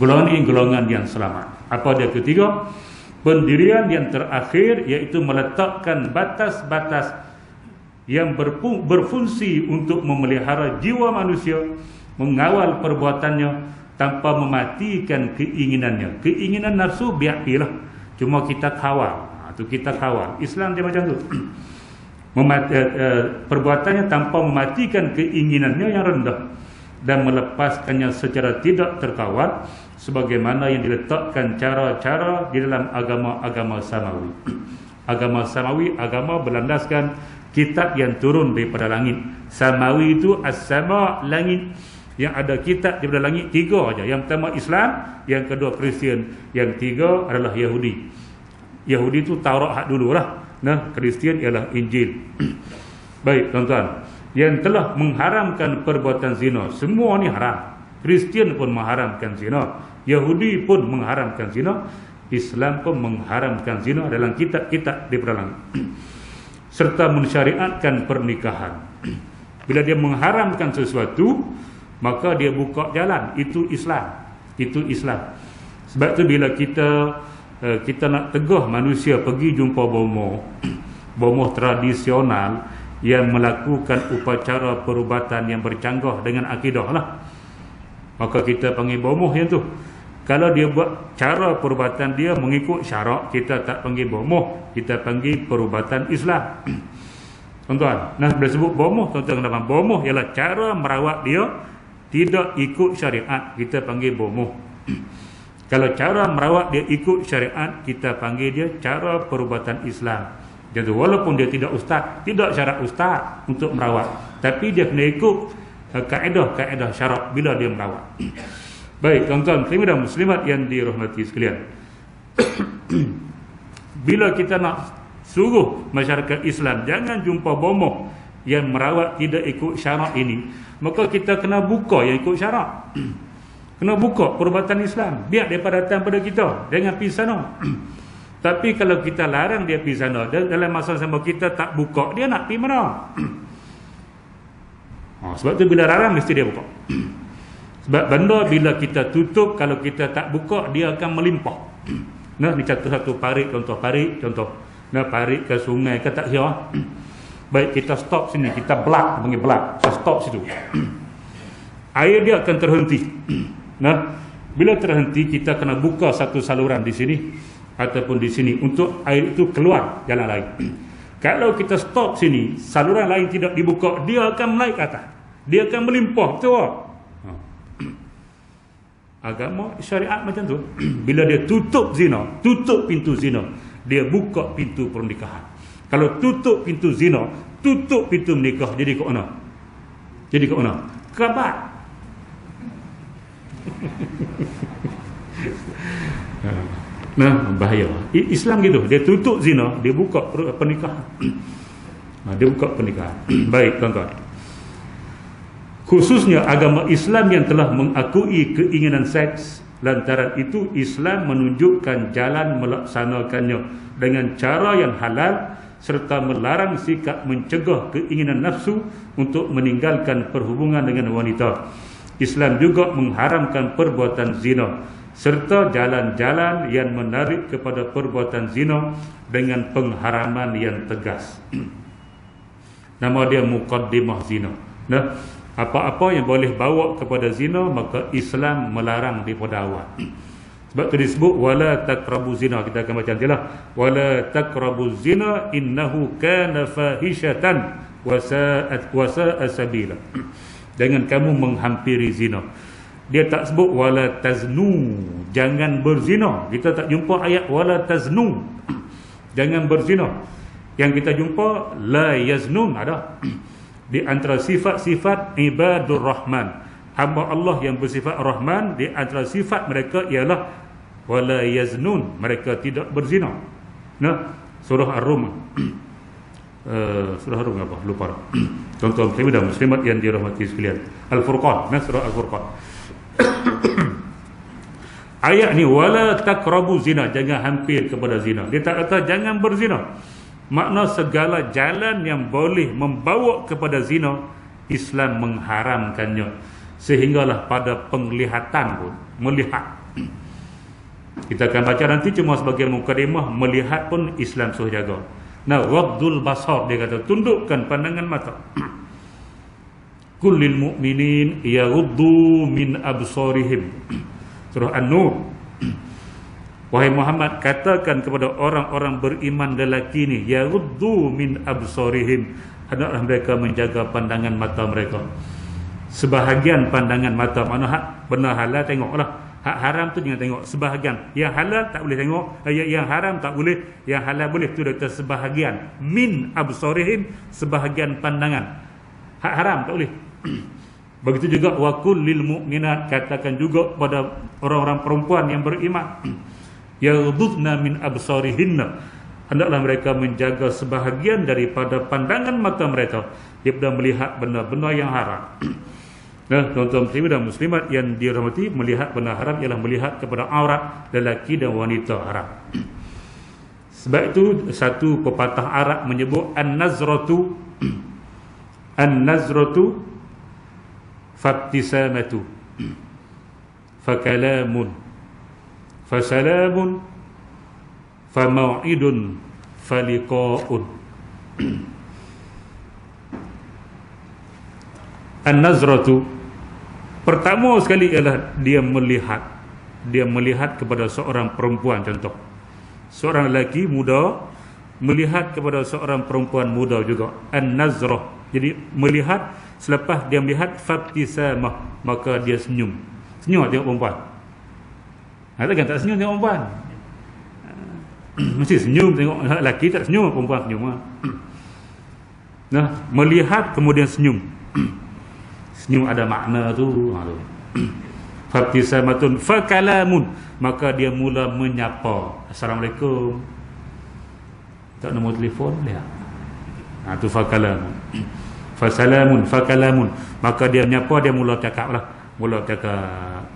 Golongan ini golongan yang selamat. Apa dia ketiga? Pendirian yang terakhir, iaitu meletakkan batas-batas yang berfungsi untuk memelihara jiwa manusia, mengawal perbuatannya tanpa mematikan keinginannya. Keinginan nafsu biarlah, cuma kita kawal. Itu kita kawal. Islam dia macam tu. Perbuatannya tanpa mematikan keinginannya yang rendah dan melepaskannya secara tidak terkawal, sebagaimana yang diletakkan cara-cara di dalam agama-agama samawi. Agama samawi, agama berlandaskan kitab yang turun daripada langit. Samawi itu as-sama, langit. Yang ada kitab daripada langit 3 aja. Yang pertama Islam, yang kedua Kristian, yang tiga adalah Yahudi. Yahudi itu Taurat hak dululah. Nah, Kristian ialah Injil. Baik, tuan-tuan, yang telah mengharamkan perbuatan zina, semua ni haram. Kristian pun mengharamkan zina, Yahudi pun mengharamkan zina, Islam pun mengharamkan zina dalam kitab-kitab daripada langit. Serta mensyariatkan pernikahan. Bila dia mengharamkan sesuatu, maka dia buka jalan. Itu Islam. Itu Islam. Sebab tu bila kita kita nak tegah manusia pergi jumpa bomoh bomoh tradisional yang melakukan upacara perubatan yang bercanggah dengan akidah lah, maka kita panggil bomoh yang tu. Kalau dia buat cara perubatan dia mengikut syarak, kita tak panggil bomoh, kita panggil perubatan Islam. Tuan-tuan, nah bila sebut bomoh, tuan-tuan kena faham, bomoh ialah cara merawat dia tidak ikut syariat, kita panggil bomoh. Kalau cara merawat dia ikut syariat, kita panggil dia cara perubatan Islam. Jadi walaupun dia tidak ustaz, tidak syarat ustaz untuk merawat, tapi dia kena ikut kaedah-kaedah syarak bila dia merawat. Baik, tuan-tuan muslimin dan muslimat yang dirahmati sekalian. Bila kita nak suruh masyarakat Islam jangan jumpa bomoh yang merawat tidak ikut syarak ini, maka kita kena buka yang ikut syarak. Kena buka perubatan Islam, biar mereka datang pada kita, jangan pergi sana. Tapi kalau kita larang dia pergi sana, dalam masa sama kita tak buka, dia nak pergi mana? Sebab tu bila larang mesti dia buka. Sebab benda bila kita tutup, kalau kita tak buka, dia akan melimpah. Nah, ni satu parit, contoh parit, contoh. Nah, parit ke sungai ke tak kira. Baik, kita stop sini, kita belak, panggil belak. Kita stop situ. Air dia akan terhenti. Nah, bila terhenti, kita kena buka satu saluran di sini ataupun di sini untuk air itu keluar jalan lain. Kalau kita stop sini, saluran lain tidak dibuka, dia akan naik ke atas. Dia akan melimpah, betul tak? Agama syariat macam tu. Bila dia tutup zina, tutup pintu zina, dia buka pintu pernikahan. Kalau tutup pintu zina, tutup pintu menikah, jadi ke mana? Jadi ke mana? Kabat. Nah, bahaya. Islam gitu, dia tutup zina, dia buka pernikahan. Dia buka pernikahan. Baik, tuan-tuan. Khususnya agama Islam yang telah mengakui keinginan seks, lantaran itu Islam menunjukkan jalan melaksanakannya dengan cara yang halal serta melarang sikap mencegah keinginan nafsu untuk meninggalkan perhubungan dengan wanita. Islam juga mengharamkan perbuatan zina serta jalan-jalan yang menarik kepada perbuatan zina dengan pengharaman yang tegas. Nama dia muqaddimah zina. Nah, apa-apa yang boleh bawa kepada zina, maka Islam melarang daripada awal. Sebab tu disebut wala taqrabu zina. Kita akan baca nantilah. Wala taqrabu zina innahu kana fahishatan wa sa'a sabila. Jangan kamu menghampiri zina. Dia tak sebut wala taznu, jangan berzina. Kita tak jumpa ayat wala taznu, jangan berzina. Yang kita jumpa la yaznun ada. Di antara sifat-sifat ibadur rahman, hamba Allah yang bersifat rahman, di antara sifat mereka ialah wala yaznun, mereka tidak berzina. Nah, surah Ar-Rum. Surah Ar-Rum apa? Lupa. Tuan-tuan dan muslimat yang dirahmati sekalian. Al-Furqan, nah surah Al-Furqan. Ayat ni wala taqrabu zina, jangan hampir kepada zina. Dia tak kata jangan berzina. Makna segala jalan yang boleh membawa kepada zina, Islam mengharamkannya. Sehinggalah pada penglihatan pun, melihat. Kita akan baca nanti cuma sebagai mukadimah, melihat pun Islam suruh jaga. Nah, ghaddul basar, dia kata tundukkan pandangan mata. Kullil mu'minin yaghuddu min absarihim. Surah An-Nur. Wahai Muhammad, katakan kepada orang-orang beriman lelaki ni, yaghuddu min absarihim, hendaklah mereka menjaga pandangan mata mereka. Sebahagian pandangan mata, mana hak benar halal tengoklah, hak haram tu jangan tengok. Sebahagian, yang halal tak boleh tengok, yang haram tak boleh, yang halal boleh. Tu kata sebahagian. Min absarihim, sebahagian pandangan. Hak haram tak boleh. Begitu juga wa kullil mu'minat, katakan juga pada orang-orang perempuan yang beriman, yaghdudna min absarihinna, hendaklah mereka menjaga sebahagian daripada pandangan mata mereka daripada melihat benda-benda yang haram. Nah, tuan-tuan muslimin dan muslimat yang dirahmati, melihat benda haram ialah melihat kepada aurat lelaki dan wanita haram. Sebab itu satu pepatah Arab menyebut an-nazratu fabtisamatu fakalamun fasalamun fa mau'idun faliqa'un. An-nazratu, pertama sekali ialah dia melihat kepada seorang perempuan. Contoh, seorang lelaki muda melihat kepada seorang perempuan muda juga. An-nazrah, jadi melihat, selepas dia melihat fabtisamah, maka dia senyum tengok perempuan. Takkan tak senyum tengok perempuan? Mesti senyum tengok lelaki, tak senyum perempuan senyum. Nah, melihat kemudian senyum. Senyum ada makna tu. Fabtisamatun fakalamun, maka dia mula menyapa. Assalamualaikum. Tak nombor telefon dia. Tu fakalamun. Fasalamun fakalamun, maka dia menyapa, dia mula cakap lah. Mula cakap.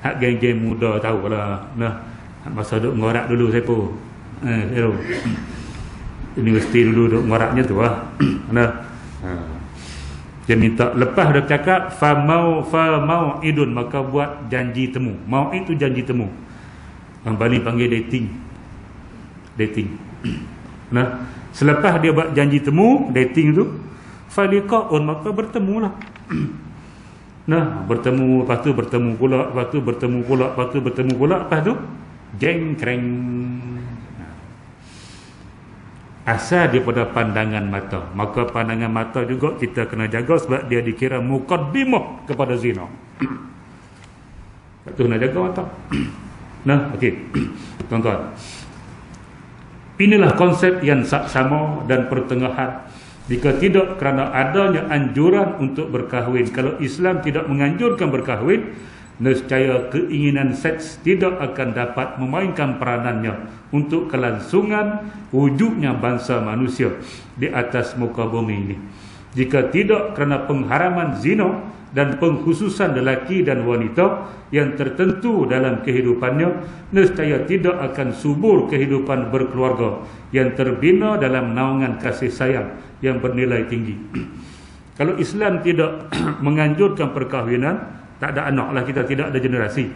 Hak geng-geng muda tahulah. Nah, masa duk ngorak dulu saya pun. Universiti dulu duk ngoraknya tu lah. Nah. Dia minta, lepas dah cakap fa mau'idun, maka buat janji temu. Mau'id tu janji temu. Orang Bali panggil dating. Nah, selepas dia buat janji temu, dating tu, faliqa'un, maka bertemulah. Nah, bertemu, lepas tu bertemu pula, lepas tu bertemu pula, lepas tu bertemu pula, lepas tu jengkreng. Asal daripada pandangan mata. Maka pandangan mata juga kita kena jaga, sebab dia dikira muqaddimah kepada zina. Itu kena jaga mata. Nah, okey. Tuan-tuan, inilah konsep yang sama dan pertengahan. Jika tidak kerana adanya anjuran untuk berkahwin. Kalau Islam tidak menganjurkan berkahwin, nescaya keinginan seks tidak akan dapat memainkan peranannya untuk kelangsungan wujudnya bangsa manusia di atas muka bumi ini. Jika tidak kerana pengharaman zina dan pengkhususan lelaki dan wanita yang tertentu dalam kehidupannya, nescaya tidak akan subur kehidupan berkeluarga yang terbina dalam naungan kasih sayang yang bernilai tinggi. Kalau Islam tidak menganjurkan perkahwinan, tak ada anak lah kita, tidak ada generasi.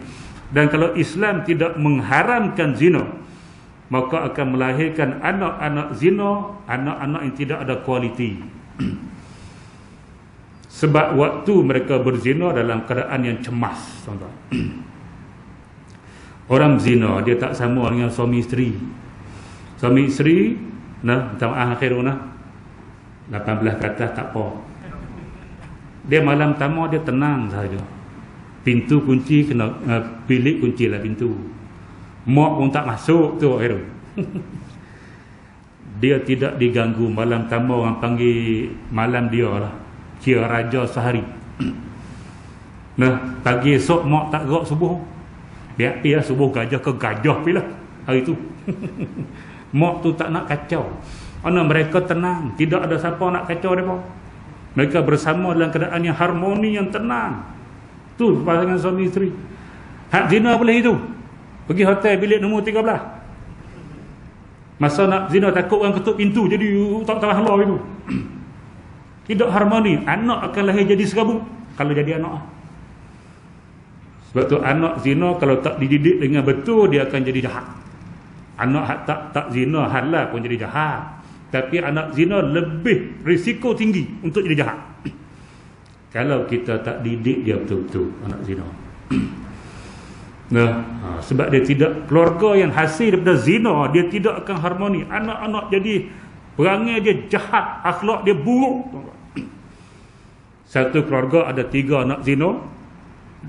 Dan kalau Islam tidak mengharamkan zina, maka akan melahirkan anak-anak zina, anak-anak yang tidak ada kualiti. Sebab waktu mereka berzina dalam keadaan yang cemas. Orang zina dia tak sama dengan suami isteri. Suami isteri, nah, minta maaf akhirnya 18 kata tak apa. Dia malam tamu dia tenang saja. Pintu kunci kena bilik kunci lah pintu. Mak pun tak masuk tu akhirnya. Dia tidak diganggu. Malam tamu orang panggil malam dia lah, kira raja sehari. Nah, pagi esok mak tak gerak subuh. Biar lah subuh gajah ke gajah pilah hari tu. Mak tu tak nak kacau. Mana mereka tenang, tidak ada siapa nak kacau mereka. Mereka bersama dalam keadaan yang harmoni, yang tenang. Tu pasangan suami isteri. Hak zina boleh itu. Pergi hotel bilik nombor 13. Masa nak zina takut orang ketuk pintu, jadi tak halau itu. Tidak harmoni. Anak akan lahir jadi serabut kalau jadi anak. Sebab tu anak zina kalau tak dididik dengan betul, dia akan jadi jahat. Anak hak tak zina halal pun jadi jahat. Tapi anak zina lebih risiko tinggi untuk jadi jahat. Kalau kita tak didik dia betul-betul anak zina. Nah, sebab dia tidak, keluarga yang hasil daripada zina, dia tidak akan harmoni. Anak-anak jadi perangai dia jahat, akhlak dia buruk. Satu keluarga ada 3 anak zina,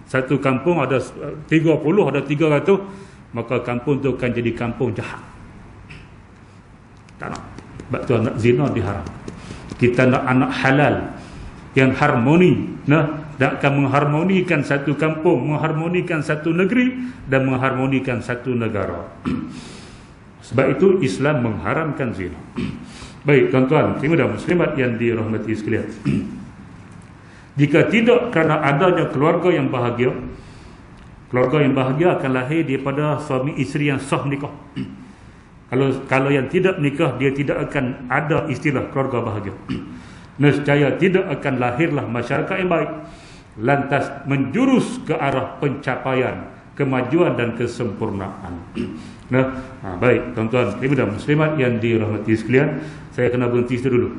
satu kampung ada 30, ada 300, maka kampung tu akan jadi kampung jahat. Tak nak. Sebab tu anak zina diharam. Kita nak anak halal yang harmoni, nah, dan akan mengharmonikan satu kampung, mengharmonikan satu negeri, dan mengharmonikan satu negara. Sebab itu Islam mengharamkan zina. Baik tuan-tuan, muslimin dan muslimat yang dirahmati sekalian. Jika tidak kerana adanya keluarga yang bahagia, keluarga yang bahagia akan lahir daripada suami isteri yang sah nikah. Kalau yang tidak nikah, dia tidak akan ada istilah keluarga bahagia. Nescaya tidak akan lahirlah masyarakat yang baik, lantas menjurus ke arah pencapaian kemajuan dan kesempurnaan. Nah, baik tuan-tuan ibu dan muslimat yang dirahmati sekalian, saya kena berhenti situ dulu.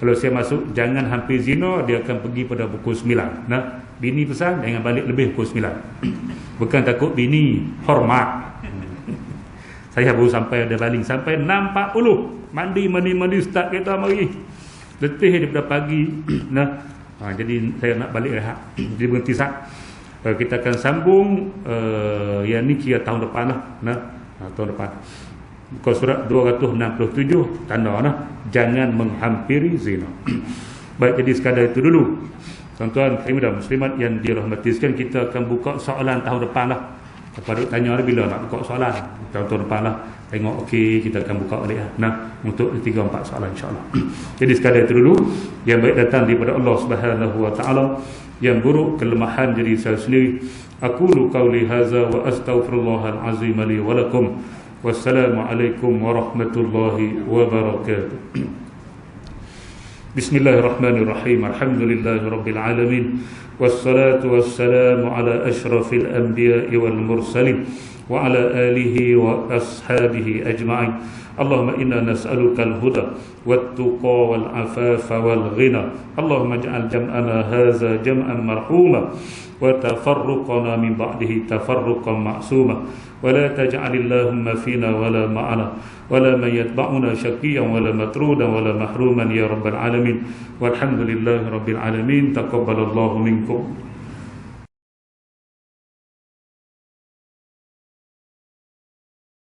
Kalau saya masuk jangan hampir zina, dia akan pergi pada pukul 9. Nah, bini pesan jangan balik lebih pukul 9. Bukan takut bini, hormat. Saya baru sampai ada baling sampai 6.40. Mandi start kereta mari. Letih daripada pagi. Nah, jadi saya nak balik rehat. Jadi berhenti sat. Kita akan sambung yang ni kira tahun depan lah. Nah, tahun depan. Muka surat 267 tanda nah, jangan menghampiri zina. Baik, jadi sekadar itu dulu. Tuan-tuan dan muslimat yang dirahmati sekalian, kita akan buka soalan tahun depan lah. Kepada tanya bila nak buka soalan tahun depan lah. Tengok okey, kita akan buka balik lah. Nah, untuk 3-4 soalan insya-Allah. Jadi sekadar itu dulu. Yang baik datang daripada Allah Subhanahu wa taala, yang buruk kelemahan diri saya sendiri. Aqulu qauli hadza wa astaghfirullahal azim li wa lakum. Wassalamualaikum warahmatullahi wabarakatuh. Bismillahirrahmanirrahim. Alhamdulillahirabbil alamin. Wassalatu wassalamu ala asyrafil anbiya'i wal mursalin wa ala alihi wa ashabihi ajma'in. Allahumma inna nas'aluka al-huda wat-tuqa wal-afafa wal-ghina. Allahumma ij'al jam'ana hadza jam'an marhuma wa tafarruqana min ba'dihi tafarruqan ma'suma. ولا تجعل اللهم فينا ولا معنا ولا من يتبعنا شقيا ولا مطرودا ولا محروما يا رب العالمين والحمد لله رب العالمين. تقبل الله منكم.